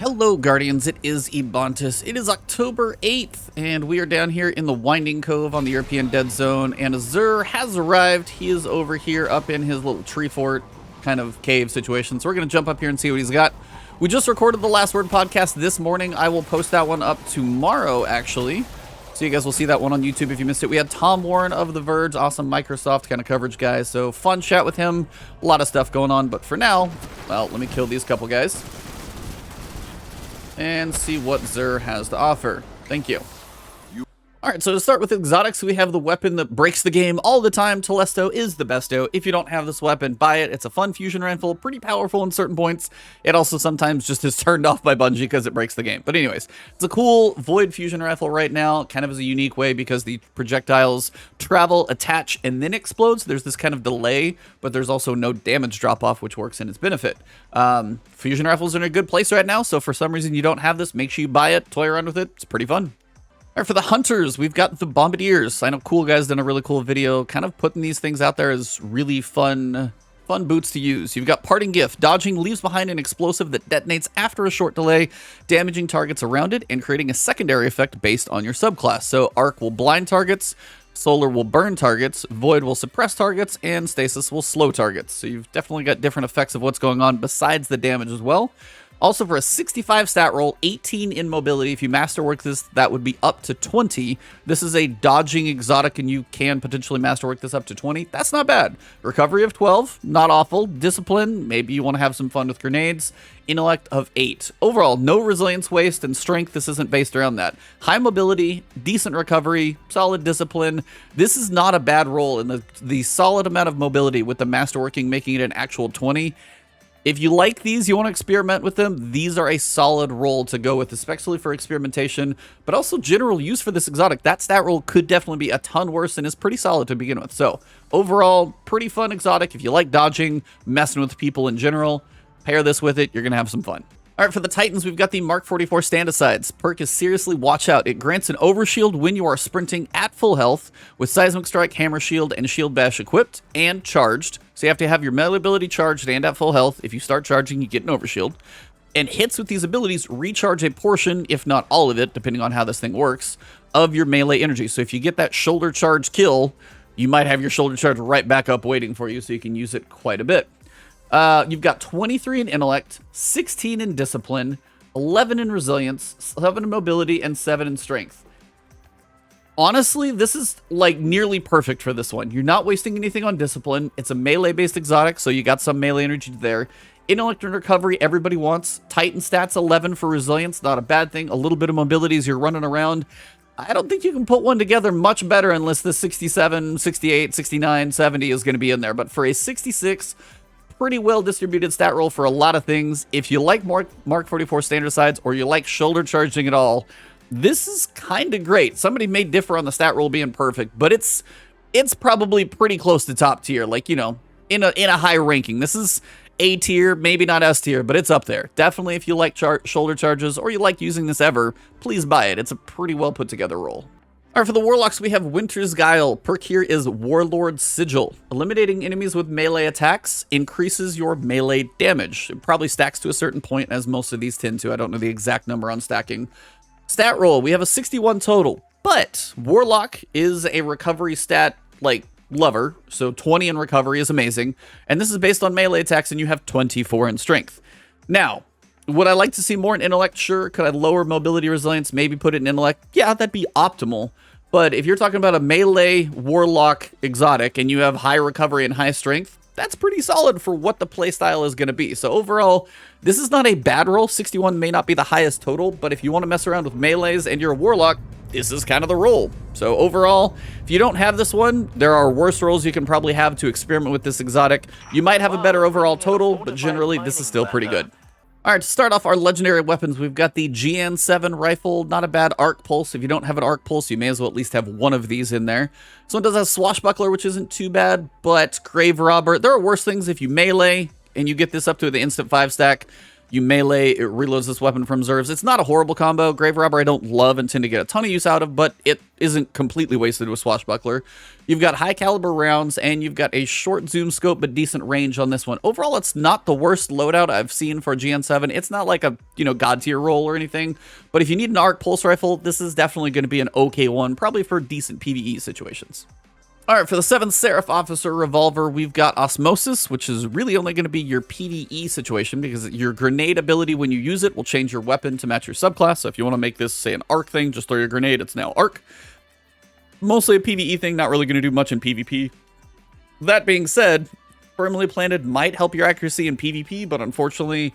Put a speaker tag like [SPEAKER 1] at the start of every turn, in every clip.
[SPEAKER 1] Hello Guardians, it is Ebontis. It is October 8th, and we are down here in the Winding Cove on the European Dead Zone, and Azur has arrived. He is over here up in his little tree fort kind of cave situation, so we're going to jump up here and see what he's got. We just recorded the Last Word podcast this morning. I will post that one up tomorrow, actually, so you guys will see that one on YouTube if you missed it. We had Tom Warren of The Verge, awesome Microsoft kind of coverage guy, so fun chat with him, a lot of stuff going on, but for now, well, let me kill these couple guys and see what Zur has to offer. Thank you. Alright, so to start with exotics, we have the weapon that breaks the game all the time. Telesto is the besto. If you don't have this weapon, buy it. It's a fun fusion rifle, pretty powerful in certain points. It also sometimes just is turned off by Bungie because it breaks the game. But anyways, it's a cool void fusion rifle right now, kind of as a unique way because the projectiles travel, attach, and then explode. So there's this kind of delay, but there's also no damage drop-off, which works in its benefit. Fusion rifles are in a good place right now, so for some reason you don't have this, make sure you buy it, toy around with it. It's pretty fun. All right, for the hunters, we've got the Bombardiers. I know Cool Guy's done a really cool video kind of putting these things out there as really fun boots to use. You've got Parting Gift. Dodging leaves behind an explosive that detonates after a short delay, damaging targets around it and creating a secondary effect based on your subclass. So Arc will blind targets, Solar will burn targets, Void will suppress targets, and Stasis will slow targets. So you've definitely got different effects of what's going on besides the damage as well. Also, for a 65 stat roll, 18 in mobility. If you masterwork this, that would be up to 20. This is a dodging exotic, and you can potentially masterwork this up to 20. That's not bad. Recovery of 12, not awful. Discipline, maybe you want to have some fun with grenades. Intellect of 8. Overall, no resilience waste, and strength, this isn't based around that. High mobility, decent recovery, solid discipline. This is not a bad roll, and the solid amount of mobility with the masterworking making it an actual 20. If you like these, you want to experiment with them, these are a solid roll to go with, especially for experimentation, but also general use for this exotic. That stat roll could definitely be a ton worse and is pretty solid to begin with. So, overall, pretty fun exotic. If you like dodging, messing with people in general, pair this with it, you're going to have some fun. All right, for the Titans, we've got the Mark 44 Stand-Asides. Perk is Seriously Watch Out. It grants an overshield when you are sprinting at full health with Seismic Strike, Hammer Shield, and Shield Bash equipped and charged. So you have to have your melee ability charged and at full health. If you start charging, you get an overshield. And hits with these abilities recharge a portion, if not all of it, depending on how this thing works, of your melee energy. So if you get that shoulder charge kill, you might have your shoulder charge right back up waiting for you, so you can use it quite a bit. You've got 23 in intellect, 16 in discipline, 11 in resilience, 7 in mobility, and 7 in strength. Honestly, this is like nearly perfect for this one. You're not wasting anything on discipline. It's a melee-based exotic, so you got some melee energy there. Intellect and recovery, everybody wants. Titan stats, 11 for resilience, not a bad thing. A little bit of mobility as you're running around. I don't think you can put one together much better unless the 67, 68, 69, 70 is going to be in there. But for a 66... pretty well distributed stat roll for a lot of things. If you like Mark 44 Stand-Asides or you like shoulder charging at all, this is kind of great. Somebody may differ on the stat roll being perfect, but it's probably pretty close to top tier, like, you know, in a high ranking. This is A tier, maybe not S tier, but it's up there. Definitely if you like shoulder charges or you like using this ever, please buy it. It's a pretty well put together roll. All right, for the Warlocks, we have Winter's Guile. Perk here is Warlord's Sigil. Eliminating enemies with melee attacks increases your melee damage. It probably stacks to a certain point, as most of these tend to. I don't know the exact number on stacking. Stat roll, we have a 61 total, but Warlock is a recovery stat, like, lover, so 20 in recovery is amazing, and this is based on melee attacks, and you have 24 in strength. Now, would I like to see more in intellect? Sure. Could I lower mobility resilience? Maybe put it in intellect? Yeah, that'd be optimal. But if you're talking about a melee warlock exotic and you have high recovery and high strength, that's pretty solid for what the playstyle is going to be. So overall, this is not a bad roll. 61 may not be the highest total, but if you want to mess around with melees and you're a warlock, this is kind of the roll. So overall, if you don't have this one, there are worse rolls you can probably have to experiment with this exotic. You might have a better overall total, but generally this is still pretty good. All right, to start off our legendary weapons, we've got the GN7 rifle, not a bad arc pulse. If you don't have an arc pulse, you may as well at least have one of these in there. So it does have swashbuckler, which isn't too bad, but grave robber, there are worse things if you melee and you get this up to the instant 5 stack. You melee, it reloads this weapon from reserves. It's not a horrible combo. Grave Robber I don't love and tend to get a ton of use out of, but it isn't completely wasted with Swashbuckler. You've got high caliber rounds, and you've got a short zoom scope, but decent range on this one. Overall, it's not the worst loadout I've seen for GN7. It's not like a, god tier roll or anything, but if you need an arc pulse rifle, this is definitely going to be an okay one, probably for decent PvE situations. All right, for the 7th Seraph Officer Revolver, we've got Osmosis, which is really only going to be your PvE situation because your grenade ability when you use it will change your weapon to match your subclass. So if you want to make this, say, an arc thing, just throw your grenade, it's now arc. Mostly a PvE thing, not really going to do much in PvP. That being said, Firmly Planted might help your accuracy in PvP, but unfortunately,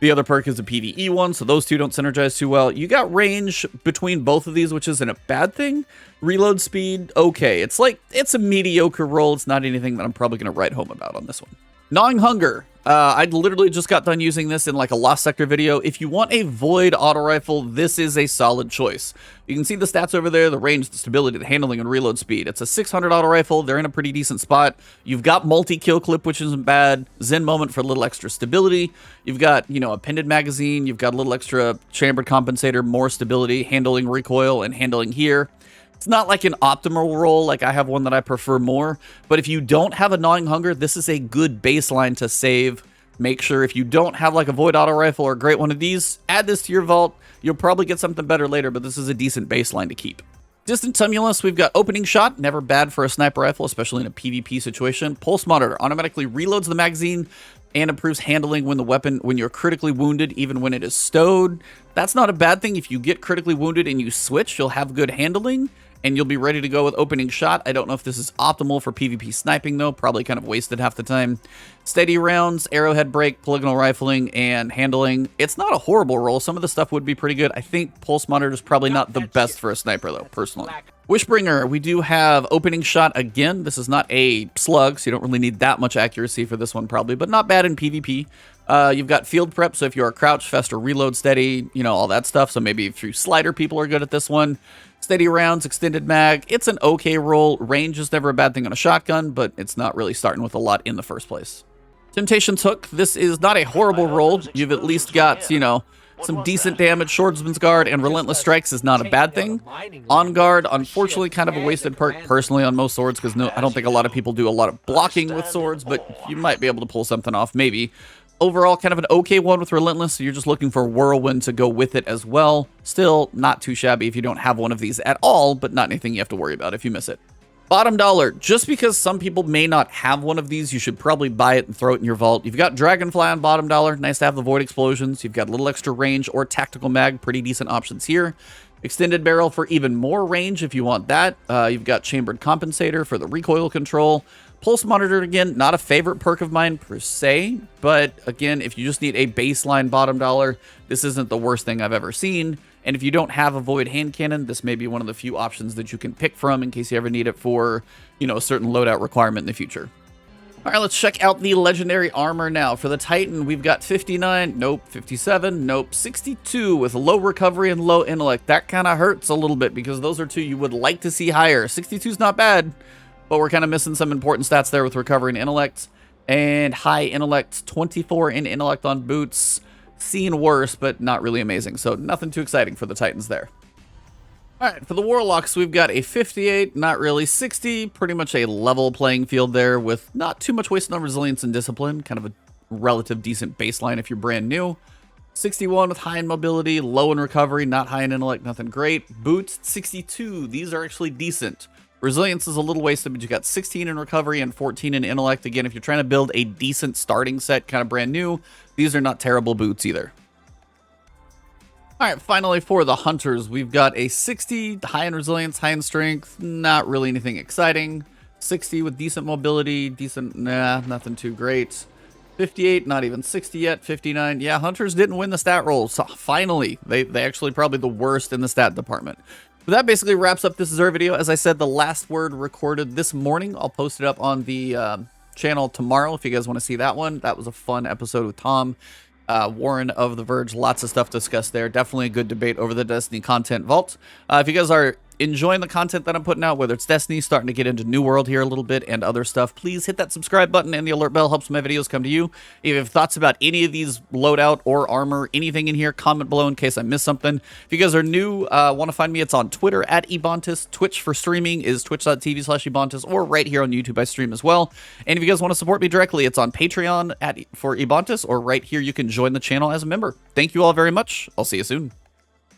[SPEAKER 1] the other perk is a PvE one, so those two don't synergize too well. You got range between both of these, which isn't a bad thing. Reload speed, okay. It's a mediocre roll. It's not anything that I'm probably going to write home about on this one. Gnawing Hunger. I literally just got done using this in like a Lost Sector video. If you want a Void auto rifle, this is a solid choice. You can see the stats over there, the range, the stability, the handling, and reload speed. It's a 600 auto rifle. They're in a pretty decent spot. You've got multi-kill clip, which isn't bad. Zen Moment for a little extra stability. You've got, appended magazine. You've got a little extra chambered compensator, more stability, handling recoil, and handling here. It's not like an optimal roll, like I have one that I prefer more, but if you don't have a Gnawing Hunger, this is a good baseline to save. Make sure if you don't have like a Void auto rifle or a great one of these, add this to your vault. You'll probably get something better later, but this is a decent baseline to keep. Distant Tumulus, we've got Opening Shot, never bad for a sniper rifle, especially in a PvP situation. Pulse Monitor automatically reloads the magazine and improves handling when you're critically wounded, even when it is stowed. That's not a bad thing. If you get critically wounded and you switch, you'll have good handling, and you'll be ready to go with Opening Shot. I don't know if this is optimal for PvP sniping, though. Probably kind of wasted half the time. Steady Rounds, Arrowhead Break, Polygonal Rifling, and Handling. It's not a horrible roll. Some of the stuff would be pretty good. I think Pulse Monitor is probably not the best for a sniper, though, personally. Wishbringer, we do have Opening Shot again. This is not a slug, so you don't really need that much accuracy for this one, probably, but not bad in PvP. You've got Field Prep, so if you are crouch, fast, or reload steady, all that stuff. So maybe if you slider people are good at this one. Steady Rounds, Extended Mag, it's an okay roll. Range is never a bad thing on a shotgun, but it's not really starting with a lot in the first place. Temptation's Hook, this is not a horrible roll. You've at least got, some decent damage. Swordsman's Guard and Relentless Strikes is not a bad thing. On Guard, unfortunately, kind of a wasted perk personally on most swords, because I don't think a lot of people do a lot of blocking with swords, but you might be able to pull something off, maybe. Overall, kind of an okay one with Relentless, so you're just looking for Whirlwind to go with it as well. Still, not too shabby if you don't have one of these at all, but not anything you have to worry about if you miss it. Bottom dollar, just because some people may not have one of these, you should probably buy it and throw it in your vault. You've got Dragonfly on bottom dollar, nice to have the Void Explosions. You've got a little extra range or Tactical Mag, pretty decent options here. Extended Barrel for even more range if you want that. You've got Chambered Compensator for the recoil control. Pulse Monitor, again, not a favorite perk of mine per se, but again, if you just need a baseline bottom dollar, this isn't the worst thing I've ever seen. And if you don't have a Void Hand Cannon, this may be one of the few options that you can pick from in case you ever need it for, a certain loadout requirement in the future. All right, let's check out the Legendary Armor now. For the Titan, we've got 59, nope, 57, nope, 62 with low recovery and low intellect. That kind of hurts a little bit because those are two you would like to see higher. 62 is not bad, but we're kind of missing some important stats there with recovery and intellect. And high intellect, 24 in intellect on boots. Seen worse, but not really amazing. So nothing too exciting for the Titans there. All right, for the Warlocks, we've got a 58, not really 60, pretty much a level playing field there with not too much wasted on resilience and discipline, kind of a relative decent baseline if you're brand new. 61 with high in mobility, low in recovery, not high in intellect, nothing great. Boots, 62, these are actually decent. Resilience is a little wasted, but you got 16 in recovery and 14 in intellect. Again, if you're trying to build a decent starting set, kind of brand new, these are not terrible boots either. All right, finally for the Hunters, we've got a 60, high in resilience, high in strength, not really anything exciting. 60 with decent mobility, nothing too great. 58, not even 60 yet. 59, yeah, Hunters didn't win the stat roll. So finally, they actually probably the worst in the stat department. But that basically wraps up this Xur video. As I said, the last word recorded this morning. I'll post it up on the channel tomorrow if you guys want to see that one. That was a fun episode with Tom, Warren of The Verge. Lots of stuff discussed there. Definitely a good debate over the Destiny content vault. If you guys are enjoying the content that I'm putting out, whether it's Destiny, starting to get into New World here a little bit, and other stuff, please hit that subscribe button and the alert bell. Helps my videos come to you. If you have thoughts about any of these loadout or armor, anything in here, comment below in case I missed something. If you guys are new, want to find me, it's on Twitter at Ebontis. Twitch for streaming is twitch.tv/Ebontis, or right here on YouTube I stream as well. And if you guys want to support me directly, it's on Patreon for Ebontis, or right here you can join the channel as a member. Thank you all very much. I'll see you soon.